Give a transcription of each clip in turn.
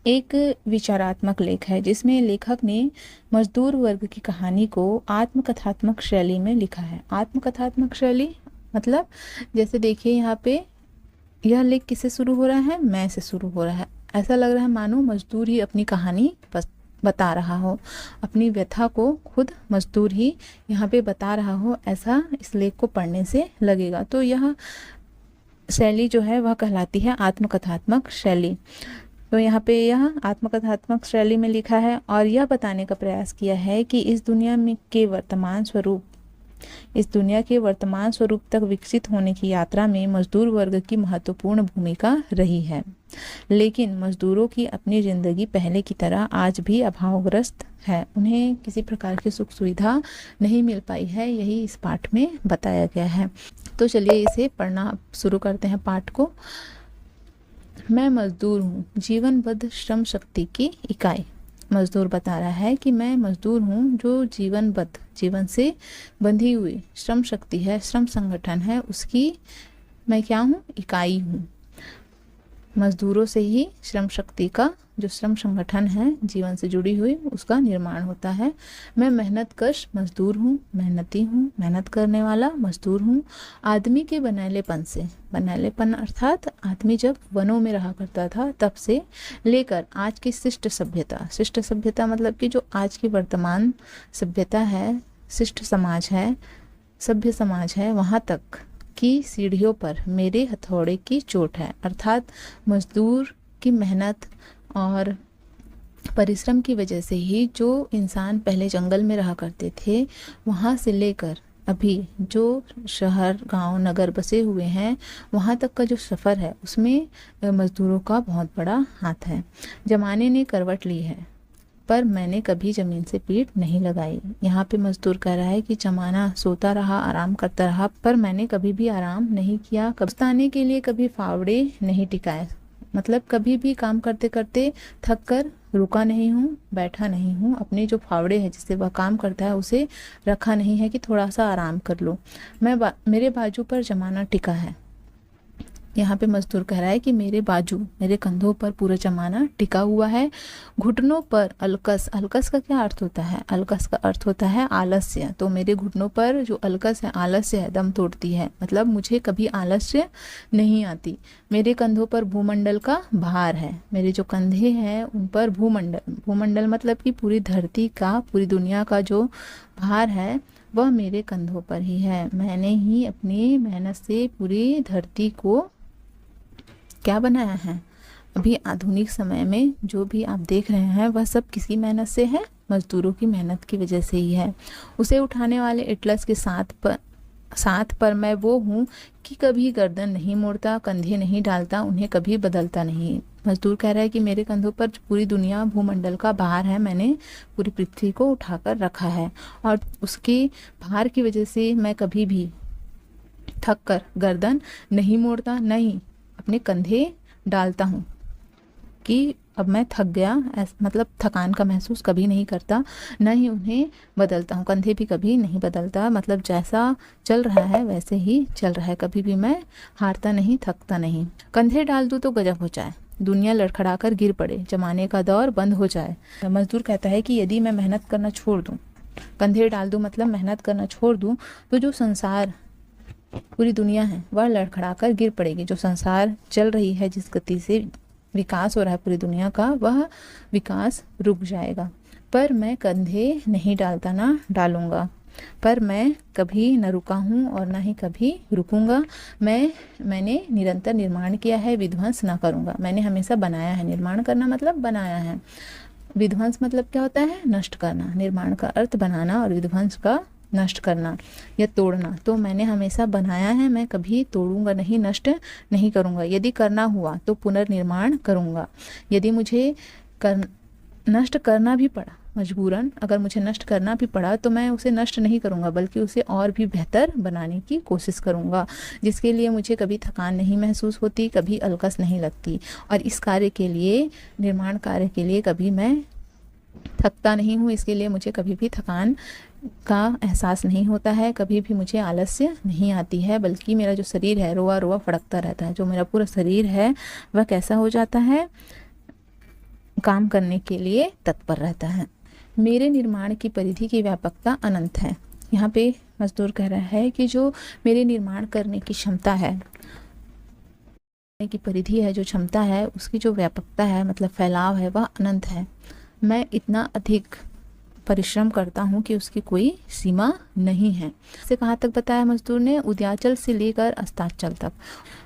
एक विचारात्मक लेख है जिसमें लेखक ने मजदूर वर्ग की कहानी को आत्मकथात्मक शैली में लिखा है। आत्मकथात्मक शैली मतलब जैसे देखिए यहाँ पे यह लेख किससे शुरू हो रहा है, मैं से शुरू हो रहा है। ऐसा लग रहा है मानो मजदूर ही अपनी कहानी बता रहा हो, अपनी व्यथा को खुद मजदूर ही यहाँ पे बता रहा हो, ऐसा इस लेख को पढ़ने से लगेगा। तो यह शैली जो है वह कहलाती है आत्मकथात्मक शैली। तो यहाँ पे यह आत्मकथात्मक शैली में लिखा है और यह बताने का प्रयास किया है कि इस दुनिया के वर्तमान स्वरूप तक विकसित होने की यात्रा में मजदूर वर्ग की महत्वपूर्ण भूमिका रही है। लेकिन मजदूरों की अपनी जिंदगी पहले की तरह आज भी अभावग्रस्त है। उन्हें किसी प्रकार की सुख सुविधा नहीं मिल पाई है, यही इस पाठ में बताया गया है। तो चलिए इसे पढ़ना शुरू करते हैं पाठ को। मैं मजदूर हूँ, जीवनबद्ध श्रम शक्ति की इकाई। मजदूर बता रहा है कि मैं मजदूर हूँ जो जीवनबद्ध, जीवन से बंधी हुई श्रम शक्ति है, श्रम संगठन है, उसकी मैं क्या हूँ, इकाई हूँ। मजदूरों से ही श्रम शक्ति का जो श्रम संगठन है, जीवन से जुड़ी हुई, उसका निर्माण होता है। मैं मेहनतकश मजदूर हूँ, मेहनती हूँ, मेहनत करने वाला मजदूर हूँ। आदमी के बनैलेपन से, बनैलेपन अर्थात आदमी जब वनों में रहा करता था तब से लेकर आज की शिष्ट सभ्यता, शिष्ट सभ्यता मतलब कि जो आज की वर्तमान सभ्यता है, शिष्ट समाज है, सभ्य समाज है, वहाँ तक की सीढ़ियों पर मेरे हथौड़े की चोट है। अर्थात मजदूर की मेहनत और परिश्रम की वजह से ही जो इंसान पहले जंगल में रहा करते थे, वहाँ से लेकर अभी जो शहर, गांव, नगर बसे हुए हैं, वहाँ तक का जो सफ़र है उसमें मजदूरों का बहुत बड़ा हाथ है। जमाने ने करवट ली है पर मैंने कभी ज़मीन से पीठ नहीं लगाई। यहाँ पे मजदूर कह रहा है कि जमाना सोता रहा, आराम करता रहा, पर मैंने कभी भी आराम नहीं किया। कब्ज़ाने के लिए कभी फावड़े नहीं टिकाए, मतलब कभी भी काम करते करते थक कर रुका नहीं हूँ, बैठा नहीं हूँ। अपने जो फावड़े हैं जिससे वह काम करता है उसे रखा नहीं है कि थोड़ा सा आराम कर लो। मेरे बाजू पर जमाना टिका है। यहाँ पे मजदूर कह रहा है कि मेरे बाजू, मेरे कंधों पर पूरा जमाना टिका हुआ है। घुटनों पर अलकस, अलकस का क्या अर्थ होता है, अलकस का अर्थ होता है आलस्य। तो मेरे घुटनों पर जो अलकस है, आलस्य है, दम तोड़ती है, मतलब मुझे कभी आलस्य नहीं आती। मेरे कंधों पर भूमंडल का भार है, मेरे जो कंधे हैं उन पर भूमंडल, भूमंडल मतलब कि पूरी धरती का, पूरी दुनिया का जो भार है वह मेरे कंधों पर ही है। मैंने ही अपनी मेहनत से पूरी धरती को क्या बनाया है। अभी आधुनिक समय में जो भी आप देख रहे हैं वह सब किसी मेहनत से है, मजदूरों की मेहनत की वजह से ही है। उसे उठाने वाले एटलस के साथ पर मैं वो हूँ कि कभी गर्दन नहीं मोड़ता, कंधे नहीं डालता, उन्हें कभी बदलता नहीं। मजदूर कह रहा है कि मेरे कंधों पर पूरी दुनिया, भूमंडल का भार है, मैंने पूरी पृथ्वी को उठाकर रखा है और उसके भार की वजह से मैं कभी भी थक कर गर्दन नहीं मोड़ता, नहीं अपने कंधे डालता हूँ कि अब मैं थक गया, मतलब थकान का महसूस कभी नहीं करता, न ही उन्हें बदलता हूँ। कंधे भी कभी नहीं बदलता, मतलब जैसा चल रहा है वैसे ही चल रहा है, कभी भी मैं हारता नहीं, थकता नहीं। कंधे डाल दूँ तो गजब हो जाए, दुनिया लड़खड़ा कर गिर पड़े, जमाने का दौर बंद हो जाए। मजदूर कहता है कि यदि मैं मेहनत करना छोड़ दूँ, कंधे डाल दूँ मतलब मेहनत करना छोड़ दूँ, तो जो संसार, पूरी दुनिया है वह लड़खड़ा कर गिर पड़ेगी। जो संसार चल रही है, जिस गति से विकास हो रहा है पूरी दुनिया का, वह विकास रुक जाएगा। पर मैं कंधे नहीं डालता, ना डालूंगा। पर मैं कभी न रुका हूँ और ना ही कभी रुकूंगा। मैंने निरंतर निर्माण किया है, विध्वंस ना करूँगा। मैंने हमेशा बनाया है, निर्माण करना मतलब बनाया है, विध्वंस मतलब क्या होता है, नष्ट करना। निर्माण का अर्थ बनाना और विध्वंस का नष्ट करना या तोड़ना। तो मैंने हमेशा बनाया है, मैं कभी तोड़ूंगा नहीं, नष्ट नहीं करूंगा। यदि करना हुआ तो पुनर्निर्माण करूंगा। यदि मुझे नष्ट करना भी पड़ा, मजबूरन अगर मुझे नष्ट करना भी पड़ा, तो मैं उसे नष्ट नहीं करूंगा, बल्कि उसे और भी बेहतर बनाने की कोशिश करूंगा, जिसके लिए मुझे कभी थकान नहीं महसूस होती, कभी अलकस नहीं लगती। और इस कार्य के लिए, निर्माण कार्य के लिए कभी मैं थकता नहीं हूँ। इसके लिए मुझे कभी भी थकान का एहसास नहीं होता है, कभी भी मुझे आलस्य नहीं आती है, बल्कि मेरा जो शरीर है रोआ रोआ फड़कता रहता है। जो मेरा पूरा शरीर है वह कैसा हो जाता है, काम करने के लिए तत्पर रहता है। मेरे निर्माण की परिधि की व्यापकता अनंत है। यहाँ पे मजदूर कह रहा है कि जो मेरे निर्माण करने की क्षमता है, की परिधि है, जो क्षमता है, उसकी जो व्यापकता है मतलब फैलाव है, वह अनंत है। मैं इतना अधिक परिश्रम करता हूँ कि उसकी कोई सीमा नहीं है। इसे कहाँ तक बताया मजदूर ने? उदयाचल से लेकर अस्ताचल तक।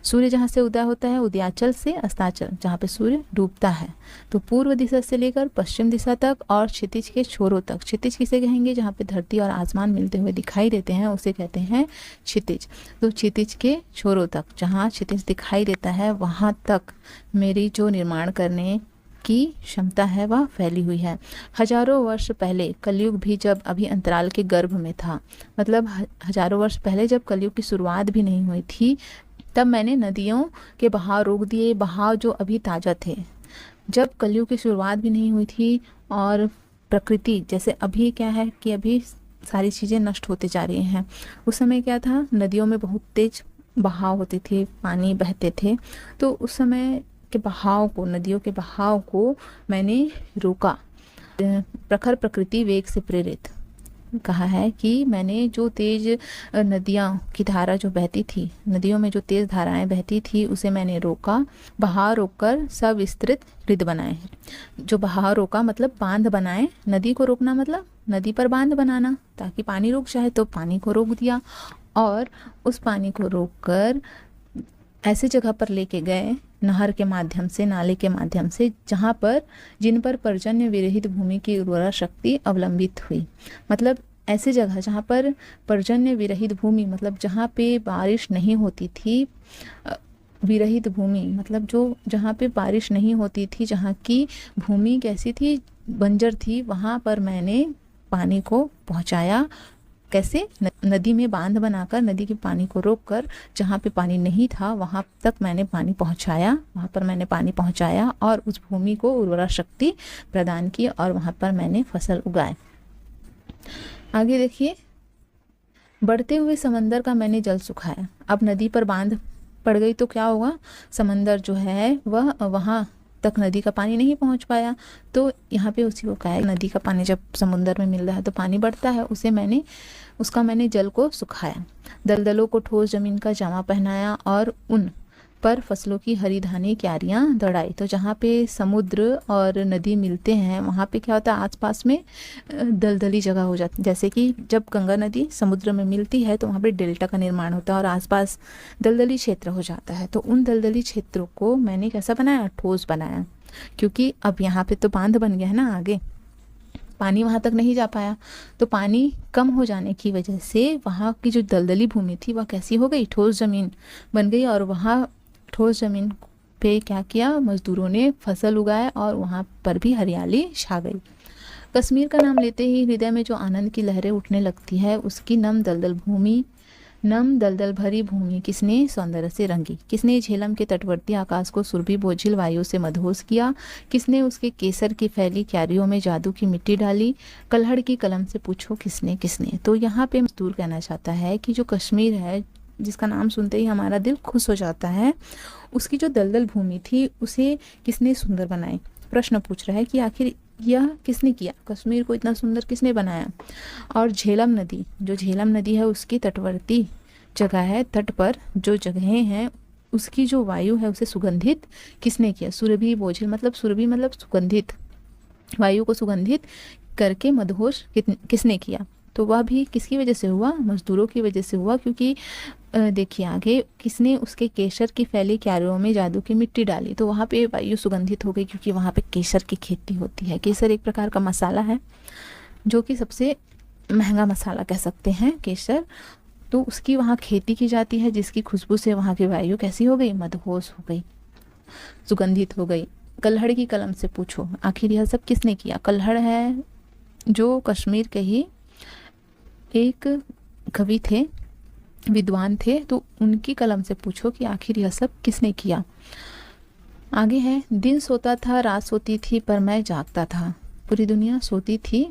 सूर्य जहाँ से उदय होता है, उदयाचल से अस्ताचल, जहाँ पे सूर्य डूबता है, तो पूर्व दिशा से लेकर पश्चिम दिशा तक, और क्षितिज के छोरों तक। क्षितिज किसे कहेंगे? जहाँ पे धरती और आसमान मिलते हुए दिखाई देते हैं, उसे कहते हैं क्षितिज। तो क्षितिज के छोरों तक, जहाँ क्षितिज दिखाई देता है, वहाँ तक मेरी जो निर्माण करने की क्षमता है वह फैली हुई है। हजारों वर्ष पहले कलयुग भी जब अभी अंतराल के गर्भ में था, मतलब हजारों वर्ष पहले जब कलयुग की शुरुआत भी नहीं हुई थी, तब मैंने नदियों के बहाव रोक दिए, बहाव जो अभी ताज़ा थे। जब कलयुग की शुरुआत भी नहीं हुई थी और प्रकृति जैसे अभी क्या है कि अभी सारी चीज़ें नष्ट होते जा रही हैं, उस समय क्या था? नदियों में बहुत तेज बहाव होते थे, पानी बहते थे। तो उस समय के बहाव को, नदियों के बहाव को मैंने रोका। प्रखर प्रकृति वेग से प्रेरित कहा है कि मैंने जो तेज नदियाँ की धारा जो बहती थी, नदियों में जो तेज धाराएं बहती थी, उसे मैंने रोका। बहाव रोककर सब विस्तृत हृद बनाए। जो बहाव रोका मतलब बांध बनाए। नदी को रोकना मतलब नदी पर बांध बनाना, ताकि पानी रुक जाए, तो पानी को रोक दिया। और उस पानी को रोककर ऐसी जगह पर लेके गए, नहर के माध्यम से, नाले के माध्यम से, जहाँ पर जिन पर पर्जन्य विरहित भूमि की उर्वरा शक्ति अवलंबित हुई। मतलब ऐसी जगह जहाँ पर पर्जन्य विरहित भूमि, मतलब जहाँ पे बारिश नहीं होती थी। विरहित भूमि मतलब जो जहाँ पे बारिश नहीं होती थी, जहाँ की भूमि कैसी थी? बंजर थी। वहाँ पर मैंने पानी को पहुँचाया। कैसे? नदी में बांध बनाकर, नदी के पानी को रोककर, जहाँ पे पानी नहीं था वहाँ तक मैंने पानी पहुँचाया, वहाँ पर मैंने पानी पहुँचाया और उस भूमि को उर्वरा शक्ति प्रदान की, और वहाँ पर मैंने फसल उगाए। आगे देखिए, बढ़ते हुए समंदर का मैंने जल सुखाया। अब नदी पर बांध पड़ गई तो क्या होगा? समंदर जो है वह वहाँ तक नदी का पानी नहीं पहुंच पाया। तो यहाँ पे उसी को कहा है, नदी का पानी जब समुद्र में मिल रहा है तो पानी बढ़ता है, उसका मैंने जल को सुखाया। दलदलों को ठोस जमीन का जामा पहनाया और उन पर फसलों की हरिधानी क्यारियाँ दौड़ाई। तो जहाँ पे समुद्र और नदी मिलते हैं, वहाँ पे क्या होता है? आसपास में दलदली जगह हो जाती है। जैसे कि जब गंगा नदी समुद्र में मिलती है तो वहाँ पे डेल्टा का निर्माण होता है और आसपास दलदली क्षेत्र हो जाता है। तो उन दलदली क्षेत्रों को मैंने कैसा बनाया? ठोस बनाया। क्योंकि अब यहाँ पे तो बांध बन गया है ना, आगे पानी वहाँ तक नहीं जा पाया, तो पानी कम हो जाने की वजह से वहाँ की जो दलदली भूमि थी वह कैसी हो गई? ठोस जमीन बन गई। और वहाँ ठोस जमीन पे क्या किया? मजदूरों ने फसल उगाया और वहाँ पर भी हरियाली छा गई। कश्मीर का नाम लेते ही हृदय में जो आनंद की लहरें उठने लगती है, उसकी नम दलदल भरी भूमि किसने सौंदर्य से रंगी? किसने झेलम के तटवर्ती आकाश को सुरभि बोझिल वायु से मदहोश किया? किसने उसके केसर की फैली क्यारियों में जादू की मिट्टी डाली? कल्हड़ की कलम से पूछो किसने किसने। तो यहाँ पे मजदूर कहना चाहता है कि जो कश्मीर है, जिसका नाम सुनते ही हमारा दिल खुश हो जाता है, उसकी जो दलदल भूमि थी उसे किसने सुंदर बनाई? प्रश्न पूछ रहा है कि आखिर यह किसने किया? कश्मीर को इतना सुंदर किसने बनाया? और झेलम नदी, जो झेलम नदी है उसकी तटवर्ती जगह है, तट पर जो जगहें हैं, उसकी जो वायु है उसे सुगंधित किसने किया? सुरभि बोझिल मतलब सुरभि मतलब सुगंधित, वायु को सुगंधित करके मदहोश किसने किया? तो वह भी किसकी वजह से हुआ? मजदूरों की वजह से हुआ। क्योंकि देखिए आगे, किसने उसके केसर की फैली क्यारियों में जादू की मिट्टी डाली? तो वहाँ पे वायु सुगंधित हो गई, क्योंकि वहाँ पे केसर की खेती होती है। केसर एक प्रकार का मसाला है, जो कि सबसे महंगा मसाला कह सकते हैं केसर। तो उसकी वहाँ खेती की जाती है, जिसकी खुशबू से वहाँ की वायु कैसी हो गई? मदहोश हो गई, सुगंधित हो गई। कल्हड़ की कलम से पूछो, आखिर यह सब किसने किया? कल्हड़ है जो कश्मीर के ही एक कवि थे, विद्वान थे, तो उनकी कलम से पूछो कि आखिर यह सब किसने किया। आगे है, दिन सोता था, रात सोती थी, पर मैं जागता था। पूरी दुनिया सोती थी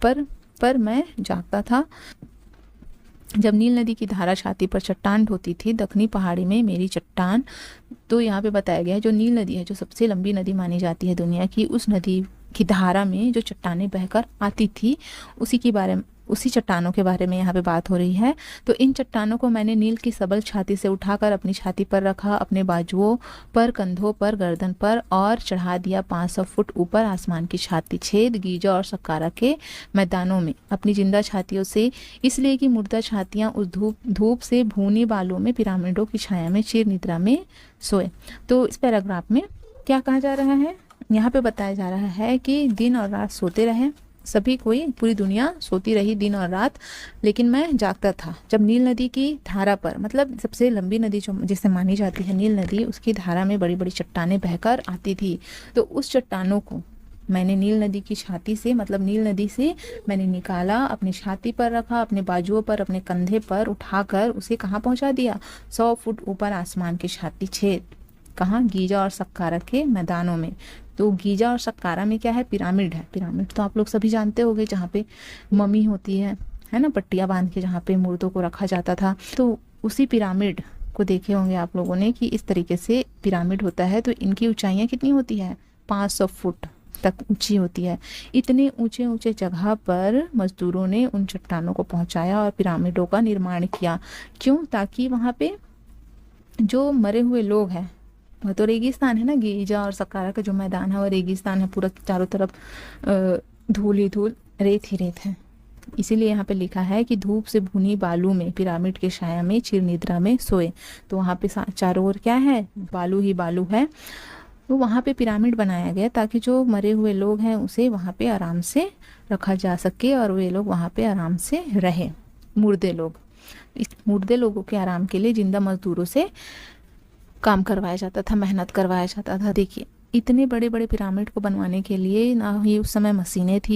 पर मैं जागता था। जब नील नदी की धारा छाती पर चट्टान ढोती थी, दक्षिणी पहाड़ी में मेरी चट्टान। तो यहाँ पे बताया गया है जो नील नदी है, जो सबसे लंबी नदी मानी जाती है दुनिया की, उस नदी की धारा में जो चट्टानें बहकर आती थी, उसी चट्टानों के बारे में यहाँ पे बात हो रही है। तो इन चट्टानों को मैंने नील की सबल छाती से उठाकर अपनी छाती पर रखा, अपने बाजुओं पर, कंधों पर, गर्दन पर, और चढ़ा दिया 500 फुट ऊपर आसमान की छाती छेद गीजा और सक्कारा के मैदानों में अपनी जिंदा छातियों से, इसलिए कि मुर्दा छातियाँ उस धूप से भूनी बालों में पिरामिडों की छाया में चिर निद्रा में सोए। तो इस पैराग्राफ में क्या कहा जा रहा है, यहाँ पे बताया जा रहा है कि दिन और रात सोते रहे सभी, कोई पूरी दुनिया सोती रही दिन और रात, लेकिन मैं जागता था। जब नील नदी की धारा पर, मतलब सबसे लंबी नदी जो जिसे मानी जाती है नील नदी, उसकी धारा में बड़ी बड़ी चट्टानें बहकर आती थी। तो उस चट्टानों को मैंने नील नदी की छाती से, मतलब नील नदी से मैंने निकाला, अपनी छाती पर रखा, अपने बाजुओं पर, अपने कंधे पर उठाकर उसे कहाँ पहुँचा दिया, 100 फुट ऊपर आसमान की छाती छेद, कहाँ, गीजा और सक्कारा के मैदानों में। तो गीजा और सक्कारा में क्या है, पिरामिड है। पिरामिड तो आप लोग सभी जानते होंगे, जहाँ पे मम्मी होती है ना, पट्टियाँ बांध के जहाँ पे मुर्दों को रखा जाता था। तो उसी पिरामिड को देखे होंगे आप लोगों ने कि इस तरीके से पिरामिड होता है। तो इनकी ऊंचाइयाँ कितनी होती है, 500 फुट तक ऊंची होती है। इतने ऊंचे ऊंचे जगह पर मजदूरों ने उन चट्टानों को पहुंचाया और पिरामिडों का निर्माण किया। क्यों, ताकि वहाँ पे जो मरे हुए लोग हैं, वह तो रेगिस्तान है ना, गीजा और सक्कारा का जो मैदान है वो रेगिस्तान है, पूरा चारों तरफ धूल ही धूल, रेत ही रेत है। इसीलिए यहाँ पे लिखा है कि धूप से भुनी बालू में पिरामिड के छाया में चिर निद्रा में सोए। तो वहाँ पे चारों ओर क्या है, बालू ही बालू है। तो वहाँ पे पिरामिड बनाया गया ताकि जो मरे हुए लोग हैं उसे वहाँ पे आराम से रखा जा सके और वे लोग वहाँ पे आराम से रहे, मुर्दे लोग। इस मुर्दे लोगों के आराम के लिए जिंदा मजदूरों से काम करवाया जाता था, मेहनत करवाया जाता था। देखिए, इतने बड़े बड़े पिरामिड को बनवाने के लिए ना ही उस समय मशीनें थी,